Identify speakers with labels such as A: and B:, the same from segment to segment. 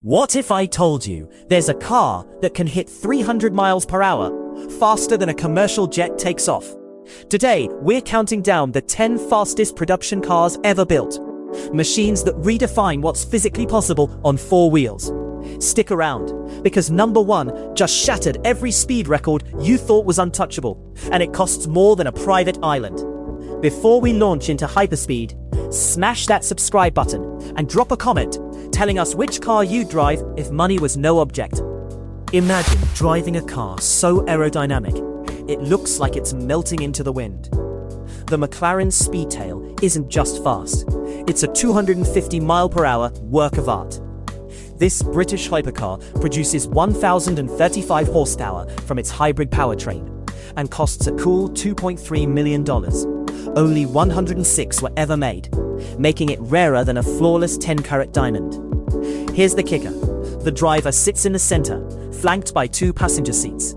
A: What if I told you there's a car that can hit 300 miles per hour, faster than a commercial jet takes off? Today, we're counting down the 10 fastest production cars ever built. Machines that redefine what's physically possible on four wheels. Stick around, because number one just shattered every speed record you thought was untouchable, and it costs more than a private island. Before we launch into hyperspeed, smash that subscribe button and drop a comment telling us which car you'd drive if money was no object. Imagine driving a car so aerodynamic, it looks like it's melting into the wind. The McLaren Speedtail isn't just fast, it's a 250 mile per hour work of art. This British hypercar produces 1,035 horsepower from its hybrid powertrain and costs a cool $2.3 million. Only 106 were ever made, making it rarer than a flawless 10-carat diamond. Here's the kicker. The driver sits in the center, flanked by two passenger seats,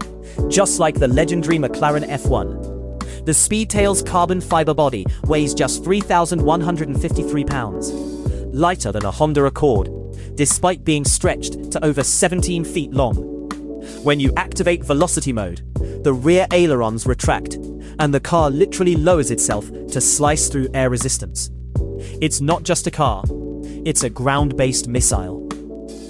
A: just like the legendary McLaren F1. The Speedtail's carbon fiber body weighs just 3,153 pounds, lighter than a Honda Accord, despite being stretched to over 17 feet long. When you activate velocity mode, the rear ailerons retract, and the car literally lowers itself to slice through air resistance. It's not just a car, it's a ground-based missile.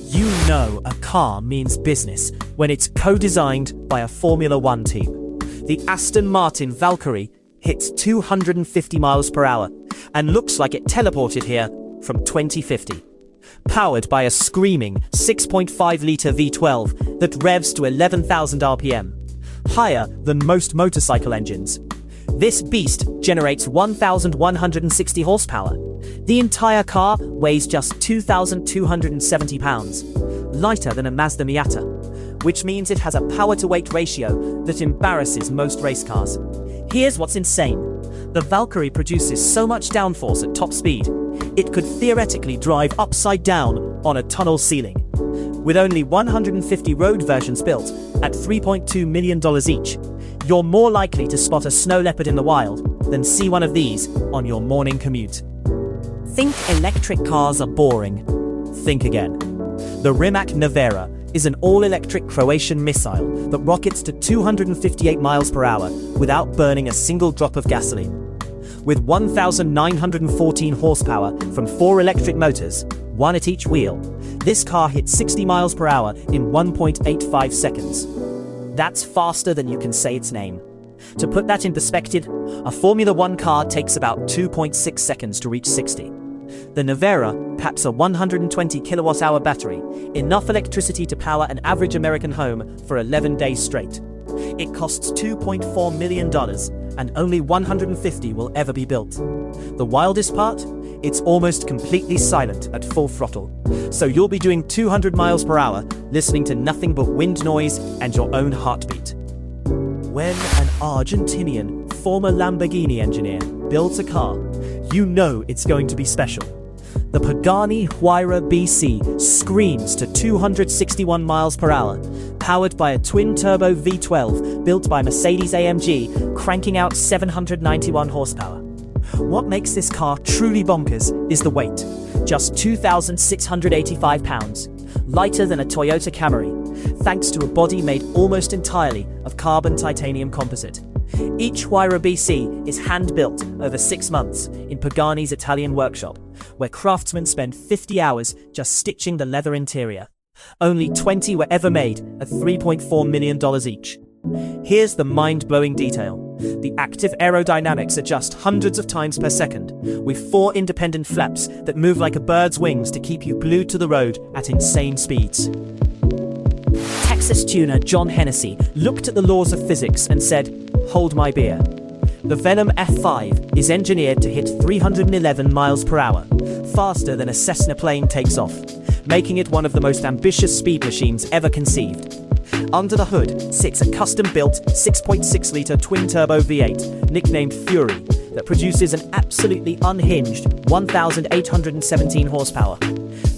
A: You know a car means business when it's co-designed by a Formula One team. The Aston Martin Valkyrie hits 250 miles per hour and looks like it teleported here from 2050. Powered by a screaming 6.5-litre V12 that revs to 11,000 RPM, higher than most motorcycle engines. This beast generates 1,160 horsepower. The entire car weighs just 2,270 pounds, lighter than a Mazda Miata, which means it has a power-to-weight ratio that embarrasses most race cars. Here's what's insane. The Valkyrie produces so much downforce at top speed, it could theoretically drive upside down on a tunnel ceiling. With only 150 road versions built at $3.2 million each, you're more likely to spot a snow leopard in the wild than see one of these on your morning commute. Think electric cars are boring? Think again. The Rimac Nevera is an all-electric Croatian missile that rockets to 258 miles per hour without burning a single drop of gasoline. With 1,914 horsepower from 4 electric motors, one at each wheel, this car hits 60 miles per hour in 1.85 seconds. That's faster than you can say its name. To put that in perspective, a Formula One car takes about 2.6 seconds to reach 60. The Nevera packs a 120 kilowatt-hour battery, enough electricity to power an average American home for 11 days straight. It costs $2.4 million, and only 150 will ever be built. The wildest part? It's almost completely silent at full throttle, so you'll be doing 200 miles per hour, listening to nothing but wind noise and your own heartbeat. When an Argentinian former Lamborghini engineer builds a car, you know it's going to be special. The Pagani Huayra BC screams to 261 miles per hour, powered by a twin-turbo V12 built by Mercedes-AMG, cranking out 791 horsepower. What makes this car truly bonkers is the weight, just 2,685 pounds, lighter than a Toyota Camry, thanks to a body made almost entirely of carbon titanium composite. Each Huayra BC is hand-built over 6 months in Pagani's Italian workshop, where craftsmen spend 50 hours just stitching the leather interior. Only 20 were ever made at $3.4 million each. Here's the mind-blowing detail. The active aerodynamics adjust hundreds of times per second, with 4 independent flaps that move like a bird's wings to keep you glued to the road at insane speeds. Texas tuner John Hennessy looked at the laws of physics and said, "Hold my beer." The Venom F5 is engineered to hit 311 miles per hour, faster than a Cessna plane takes off, making it one of the most ambitious speed machines ever conceived. Under the hood sits a custom-built 6.6-litre twin-turbo V8, nicknamed Fury, that produces an absolutely unhinged 1,817 horsepower.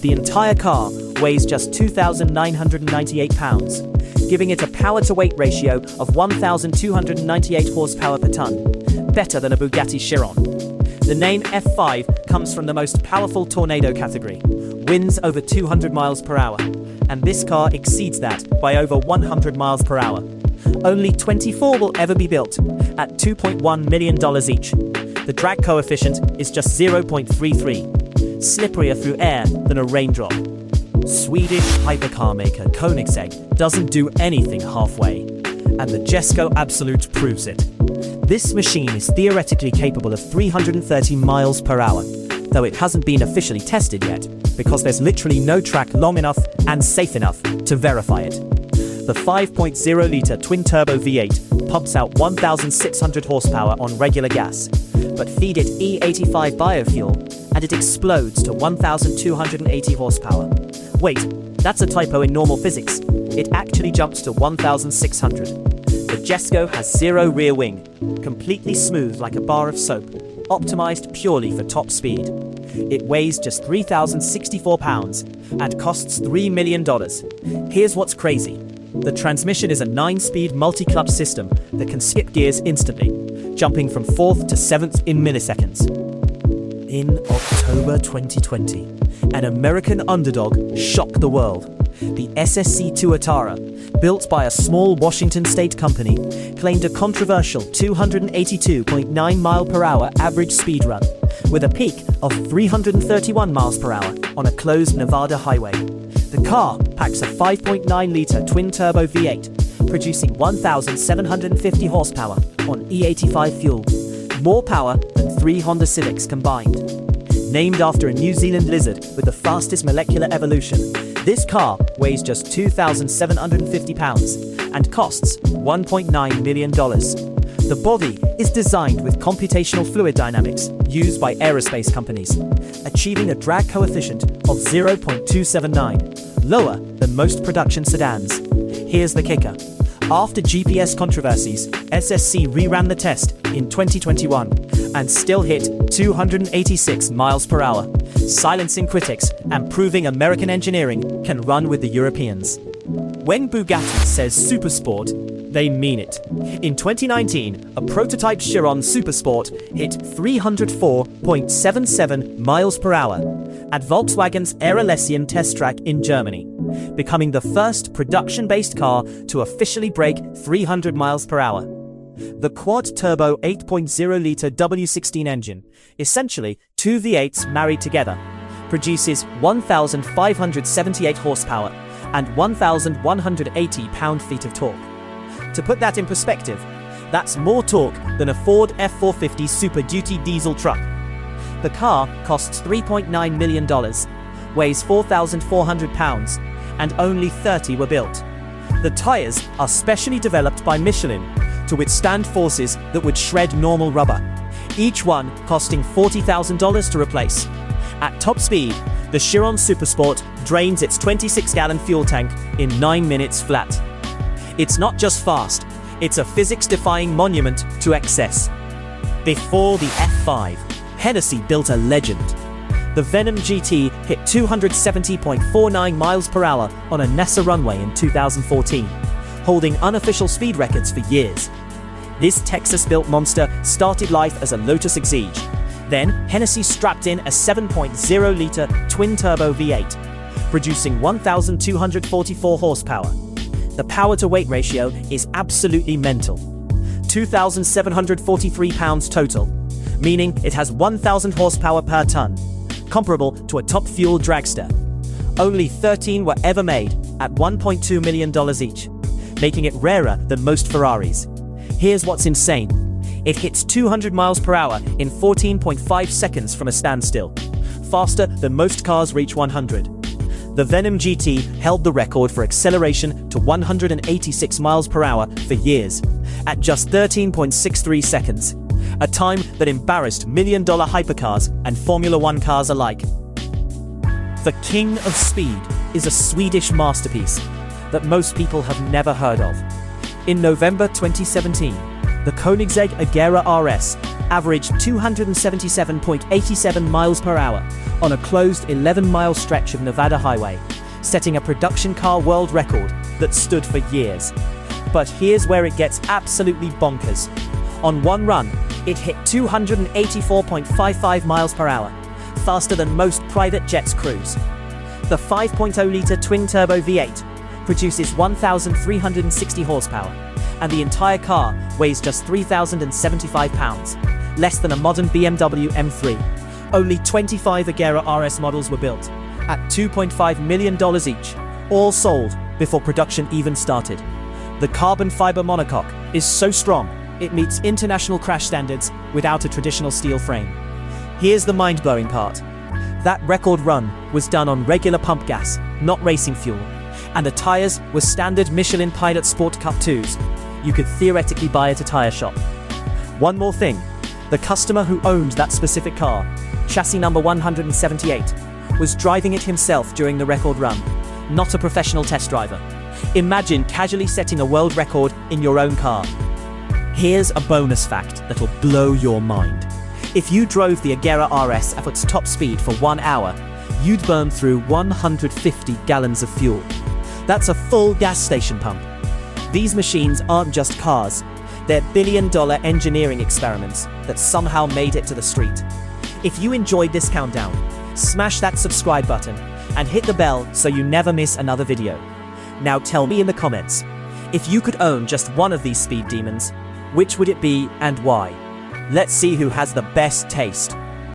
A: The entire car weighs just 2,998 pounds, giving it a power-to-weight ratio of 1,298 horsepower per ton, better than a Bugatti Chiron. The name F5 comes from the most powerful tornado category, wins over 200 miles per hour, and this car exceeds that by over 100 miles per hour. Only 24 will ever be built, at $2.1 million each. The drag coefficient is just 0.33, slipperier through air than a raindrop. Swedish hypercar maker Koenigsegg doesn't do anything halfway, and the Jesko Absolute proves it. This machine is theoretically capable of 330 miles per hour, though it hasn't been officially tested yet, because there's literally no track long enough and safe enough to verify it. The 5.0-litre twin-turbo V8 pumps out 1,600 horsepower on regular gas, but feed it E85 biofuel and it explodes to 1,280 horsepower. Wait, that's a typo in normal physics. It actually jumps to 1,600. The Jesko has zero rear wing, completely smooth like a bar of soap, optimized purely for top speed. It weighs just 3,064 pounds and costs $3 million. Here's what's crazy. The transmission is a 9-speed multi-clutch system that can skip gears instantly, jumping from 4th to 7th in milliseconds. In October 2020, an American underdog shocked the world. The SSC Tuatara, built by a small Washington state company, claimed a controversial 282.9 mile per hour average speed run, with a peak of 331 miles per hour on a closed Nevada highway. The car packs a 5.9-litre twin-turbo V8, producing 1,750 horsepower on E85 fuel, more power than 3 Honda Civics combined. Named after a New Zealand lizard with the fastest molecular evolution, this car weighs just 2,750 pounds and costs $1.9 million. The body is designed with computational fluid dynamics used by aerospace companies, achieving a drag coefficient of 0.279, lower than most production sedans. Here's the kicker. After GPS controversies, SSC reran the test in 2021 and still hit 286 miles per hour, silencing critics and proving American engineering can run with the Europeans. When Bugatti says Supersport, they mean it. In 2019, a prototype Chiron Supersport hit 304.77 miles per hour at Volkswagen's Aerolesien test track in Germany, becoming the first production-based car to officially break 300 miles per hour. The quad-turbo 8.0-litre W16 engine, essentially two V8s married together, produces 1,578 horsepower and 1,180 pound-feet of torque. To put that in perspective, that's more torque than a Ford F450 Super Duty diesel truck. The car costs $3.9 million, weighs 4,400 pounds, and only 30 were built. The tires are specially developed by Michelin to withstand forces that would shred normal rubber, each one costing $40,000 to replace. At top speed, the Chiron Supersport drains its 26-gallon fuel tank in 9 minutes flat. It's not just fast, it's a physics-defying monument to excess. Before the F5, Hennessy built a legend. The Venom GT hit 270.49 miles per hour on a NASA runway in 2014, holding unofficial speed records for years. This Texas-built monster started life as a Lotus Exige. Then, Hennessy strapped in a 7.0-litre twin-turbo V8, producing 1,244 horsepower. The power-to-weight ratio is absolutely mental. 2,743 pounds total, meaning it has 1,000 horsepower per ton, comparable to a top-fuel dragster. Only 13 were ever made at $1.2 million each, making it rarer than most Ferraris. Here's what's insane. It hits 200 miles per hour in 14.5 seconds from a standstill, faster than most cars reach 100. The Venom GT held the record for acceleration to 186 miles per hour for years, at just 13.63 seconds, a time that embarrassed million-dollar hypercars and Formula One cars alike. The King of Speed is a Swedish masterpiece that most people have never heard of. In November 2017, the Koenigsegg Agera RS averaged 277.87 miles per hour on a closed 11-mile stretch of Nevada highway, setting a production car world record that stood for years. But here's where it gets absolutely bonkers. On one run, it hit 284.55 miles per hour, faster than most private jets cruise. The 5.0-litre twin-turbo V8 produces 1,360 horsepower, and the entire car weighs just 3,075 pounds, less than a modern BMW M3. Only 25 Agera RS models were built, at $2.5 million each, all sold before production even started. The carbon fiber monocoque is so strong, it meets international crash standards without a traditional steel frame. Here's the mind-blowing part. That record run was done on regular pump gas, not racing fuel, and the tires were standard Michelin Pilot Sport Cup 2s. You could theoretically buy at a tire shop. One more thing, the customer who owned that specific car, chassis number 178, was driving it himself during the record run, not a professional test driver. Imagine casually setting a world record in your own car. Here's a bonus fact that'll blow your mind. If you drove the Agera RS at its top speed for 1 hour, you'd burn through 150 gallons of fuel. That's a full gas station pump. These machines aren't just cars. They're billion-dollar engineering experiments that somehow made it to the street. If you enjoyed this countdown, smash that subscribe button and hit the bell so you never miss another video. Now tell me in the comments, if you could own just one of these speed demons, which would it be and why? Let's see who has the best taste.